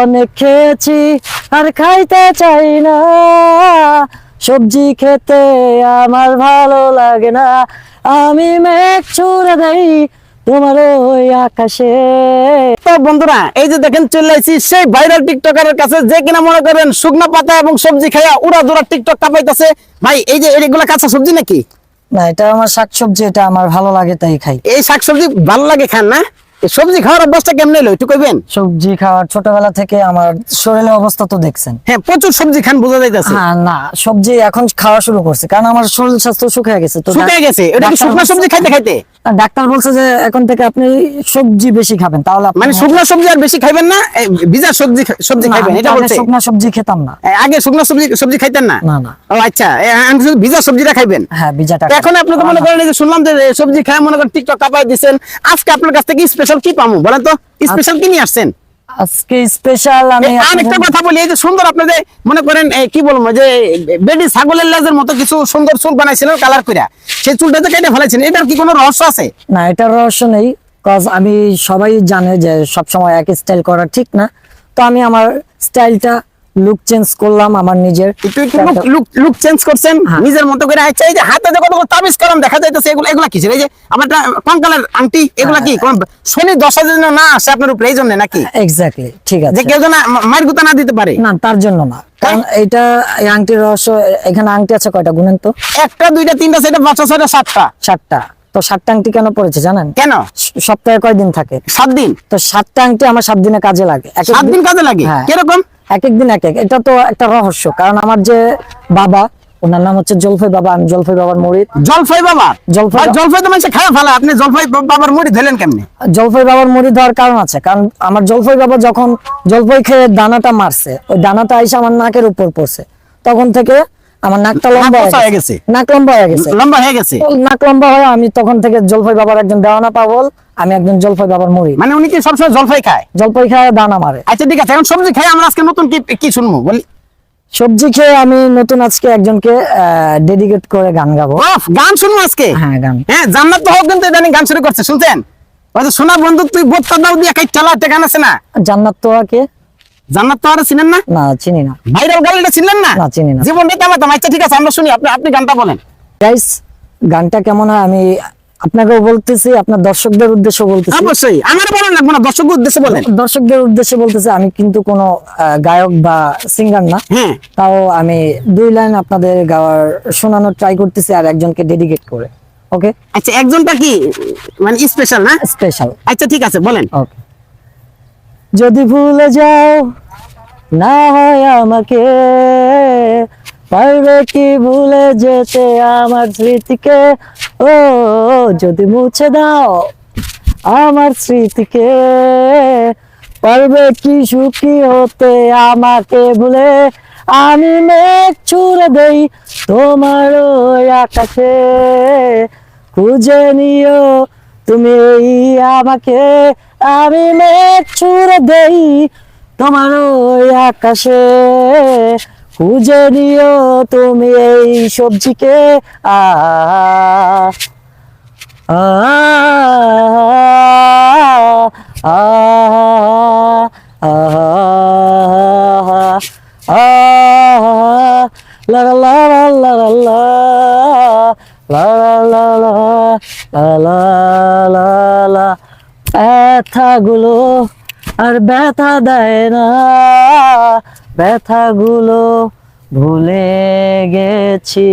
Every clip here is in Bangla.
অনেক খেয়েছি আর খাইতে চাই না, সবজি খেতে আমার ভালো লাগে না, আমি মেঘ ছুড়ে দেই তোমার ওই আকাশে। তো বন্ধুরা এই যে দেখেন চলে আসছি সেই ভাইরাল টিকটকারের কাছে, যে কিনা মনে করেন শুকনা পাতা এবং সবজি খাইয়া উড়া দুরা টিকটক কাঁপাইতেছে। ভাই এই যে এগুলা কাঁচা সবজি নাকি? না, এটা আমার শাকসবজি, এটা আমার ভালো লাগে তাই খাই। এই শাকসবজি ভালো লাগে খান না? এই সবজি খাওয়ার অভ্যাসটা কেমনে এলো একটু কইবেন? সবজি খাওয়ার ছোটবেলা থেকে আমার শরীরের অবস্থা তো দেখছেন। হ্যাঁ, প্রচুর সবজি খান বোঝা যাইতেছে। হ্যাঁ, না সবজি এখন খাওয়া শুরু করছে কারণ আমার শরীর স্বাস্থ্য শুকিয়ে গেছে। তো শুকিয়ে গেছে, এটা কি শুকনা সবজি খাইতে খাইতে? ডাক্তার বলছে যে এখন থেকে আপনি সবজি বেশি খাবেন, তাহলে মানে শুকনা সবজি আর বেশি খাইবেন না, ভিজা সবজি সবজি খাইবেন এটা বলতে? শুকনা সবজি খেতাম না আগে শুকনা সবজি খাইতেন না? না না। ও আচ্ছা, আমি শুধু ভিজা সবজিটা খাইবেন? হ্যাঁ, ভিজাটা। এখন আপনি তো মনে করেন যে শুনলাম যে সবজি খায় মনে করেন টিকটক কাপাই দিচ্ছেন, আজকে আপনার কাছ থেকে স্পেশাল কি পাবো বলেন তো? স্পেশাল কি নিয়ে আসছেন আজকে? স্পেশাল আমি আরেকটা কথা বলি, এই যে সুন্দর আপনাদের মনে করেন কি বলবো যে বেডি ছাগলের লেজের মতো কিছু সুন্দর চুল বানাইছিলেন কালার কইরা, সেই চুলটা তো কেটে ফেলাইছেন, এটার কি কোনো রহস্য আছে? না, এটার রহস্য নেই, কজ আমি সবাই জানে যে সবসময় একই স্টাইল করা ঠিক না। তো আমি আমার স্টাইলটা লুক চেঞ্জ করলাম আমার নিজের। একটু লুক চেঞ্জ করছেন নিজের মতো করে। আচ্ছা, এই যে হাতে যে কতগুলো তাবিজ কলম দেখা যাইতেছে, এগুলা কিসের? এই যে আমার কঙ্কালের আংটি, এগুলা কি শনি দশা যেন না আসে আপনার উপরে, এই জন্য নাকি? এক্স্যাক্টলি, ঠিক আছে। যে কেউ যেন মার গুতা না দিতে পারে? না, তার জন্য না, কারণ এইটা এই আংটির রহস্য। এখানে আংটি আছে কয়টা গুনেন তো? একটা দুইটা তিনটা চারটা পাঁচটা ছয়টা সাতটা। 7টা। তো 7টা আংটি কেন পড়েছে জানেন? কেন? সপ্তাহে কয়দিন থাকে? 7 দিন। তো 7টা আংটি আমার 7 দিনে কাজে লাগে। 7 দিন কাজে লাগে? হ্যাঁ। কিরকম? এক এক দিন এক এক। এটা তো একটা রহস্য, কারণ আমার যে বাবা, ওনার নাম হচ্ছে জলফাই বাবা, আমি জলফাই বাবার মুরিদ। জলফাই বাবা? জলফাই তো মানুষ খাওয়া ফেলা, আপনি জলফাই বাবার মুড়ি ধরলেন কেমনে? জলফাই বাবার মুরিদ হওয়ার কারণ আছে, কারণ আমার জলফাই বাবা যখন জলফাই খেয়ে দানাটা মারছে, ওই দানাটা এসে আমার নাকের উপর পড়ছে, তখন থেকে আমার নাকটা লম্বা হয়ে গেছে। নাক লম্বা হয়ে গেছে। লম্বা হয়ে গেছে? নাক লম্বা হয়ে আমি তখন থেকে জলফাই বাবার একজন দেওয়ানা পাগল, আমি একজন জলফাই বাবার মুরিদ। মানে উনি কি সবসময় জলফাই খায়? জলফাই খায়, দানা মারে। আচ্ছা ঠিক আছে, এখন সবজি খাই আমরা আজকে নতুন কি শুনবো বলি? সবজি খেয়ে আমি নতুন আজকে একজনকে ডেডিকেট করে গান গাবো। গান শুনবো আজকে? হ্যাঁ, গান। হ্যাঁ, জান্নাত তো হোক কিন্তু ইদানিং গান শুরু করছে, শুনছেন? ওই যে সোনা বন্ধু তুই বোতটা দাও দিয়া কাই চালা, একটা গান আছে না? জান্নাত তোয়া কে? জান্নাত তো আর চিনেন না? না, চিনি না। ভাইরাল গানটা চিনলেন না? না, চিনি না। জীবনটা কেমন? আচ্ছা ঠিক আছে, আমরা শুনি, আপনি গানটা বলেন। গাইস, গানটা কেমন হয় আমি আপনাকেও বলতেছি, আপনার দর্শকদের উদ্দেশ্যে বলতেছি। অবশ্যই, আমার বলেন লাগবে না, দর্শকদের উদ্দেশ্যে বলেন। দর্শকদের উদ্দেশ্যে বলতেছি, আমি কিন্তু কোনো গায়ক বা সিঙ্গার না। হ্যাঁ। তাও আমি 2 লাইন আপনাদের গাওয়ার শোনানোর ট্রাই করতেছি, আর একজনকে ডেডিকেট করে। ওকে? আচ্ছা, একজনটা কি মানে স্পেশাল না? স্পেশাল। আচ্ছা ঠিক আছে, বলেন। ওকে। যদি ভুলে যাও না হয় আমাকে, পারবে কি ভুলে যেতে আমার স্মৃতিকে? ও যদি মুছে দাও আমার স্মৃতিকে, পারবে কি সুখী হতে আমাকে ভুলে? আমি মেঘ ছুড়ে দেই তোমার ওই আকাশে, খুঁজে নিও তুমি আমাকে। আমি মেঘ ছুড়ে দেই তোমার ওই আকাশে, খুঁজে নিও তুমি এই সবজিকে। আ আ আ লা লা লা লা লা লা লা লা লা লা লা। ব্যথাগুলো আর ব্যথা দেয় না, ব্যথাগুলো ভুলে গেছি,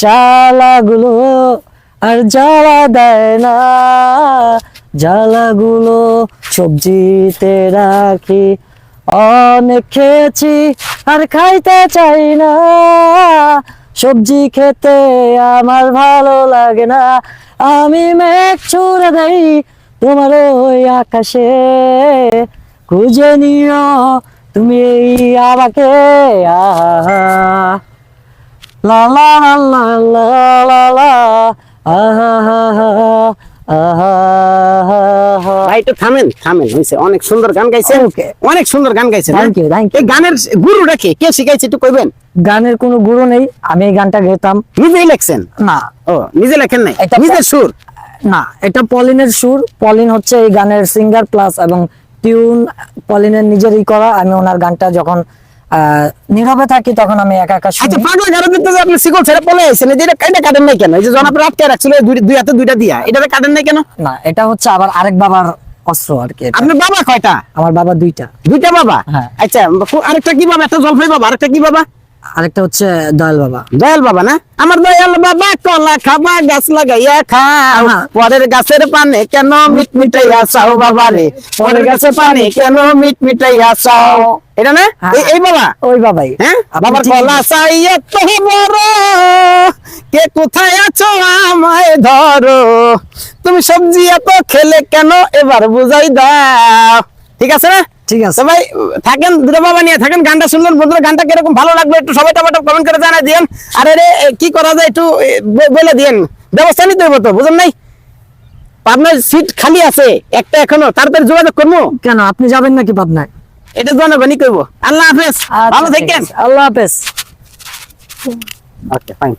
জ্বালাগুলো আর জ্বালা দেয় না, জ্বালাগুলো সবজিতে রাখি। অনেক খেয়েছি আর খাইতে চাই না, সবজি খেতে আমার ভালো লাগে না, আমি মেঘ ছুড়ে দেই তোমার ওই আকাশে, খুঁজে নিও তুমি আমাকে। লা লা লা লা লা লা ভাই একটু থামেন হইছে, অনেক সুন্দর গান গাইছেন। Okay. অনেক সুন্দর গান গাইছেন। Thank you. এই গানের গুরু রেখে কে শিখাইছে একটু কইবেন? গানের কোনো গুরু নেই, আমি এই গানটা গেতাম। নিজেই লেখছেন? না। ও, নিজে লেখেন নাই? এটা নিজের সুর? না, এটা পলিনের সুর। পলিন হচ্ছে এই গানের সিঙ্গার প্লাস এবং টিউন পলিনের নিজেরই করা। আমি ওনার গানটা যখন নীরবে থাকি তখন আমি একা একা আচ্ছা, শুনি। পাগলা গারো দিতে যে আপনি শিকল ছেড়ে পলে আইছেন, এই যে এটা কাটেন নাই কেন? এই যে জন আপনার আটকে রাখছিল দুই হাতে দুইটা দিয়া, এটাতে কাটেন নাই কেন? না, এটা হচ্ছে আবার আরেক বাবার অস্ত্র আর কি এটা। আপনার বাবা কয়টা? আমার বাবা দুইটা। দুইটা বাবা? হ্যাঁ। আচ্ছা, আরেকটা কি বাবা? একটা জলপাই বাবা, আরেকটা কি বাবা? আরেকটা হচ্ছে দয়াল বাবা। দয়াল বাবা না? আমার দয়াল বাবা কলা খাবা গাছ লাগাইয়া খাও, হ্যাঁ। পরের গাছের পানে কেন মিট মিটাইয়া চাও বাবা রে, পরের গাছের পানে কেন মিট মিটাইয়া চাও। এটা না? হ্যাঁ। এই বাবা? ওই বাবাই। হ্যাঁ, আপনি বাবার ঠিকই কলা বলেছেন। চাই এত বড়, কে কোথায় আছো আমায় ধরো, তুমি সবজি এত খেলে কেন এবার বুঝাই দাও। ঠিক আছে না? ঠিক আছে। তো ভাই থাকেন, দুটো বাবা নিয়ে থাকেন, গানটা শুনলেন, বন্ধুরা গানটা কিরকম ভালো লাগলো একটু সবাই টমাটো কমেন্ট করে জানাই দিয়েন। আর রে কি করা যায় একটু বলে দিয়েন, ব্যবস্থা নিতে হবে তো, বুঝেন নাই? আপনার সিট খালি আছে একটা এখনো, তাড়াতাড়ি যোগাযোগ করবো। কেন, আপনি যাবেন নাকি পাবনায়? এটা জনগণই করবো। আল্লাহ হাফেজ, আচ্ছা, ভালো ঠিক থাকেন। আছে। আল্লাহ হাফেজ। ওকে, ফাইন।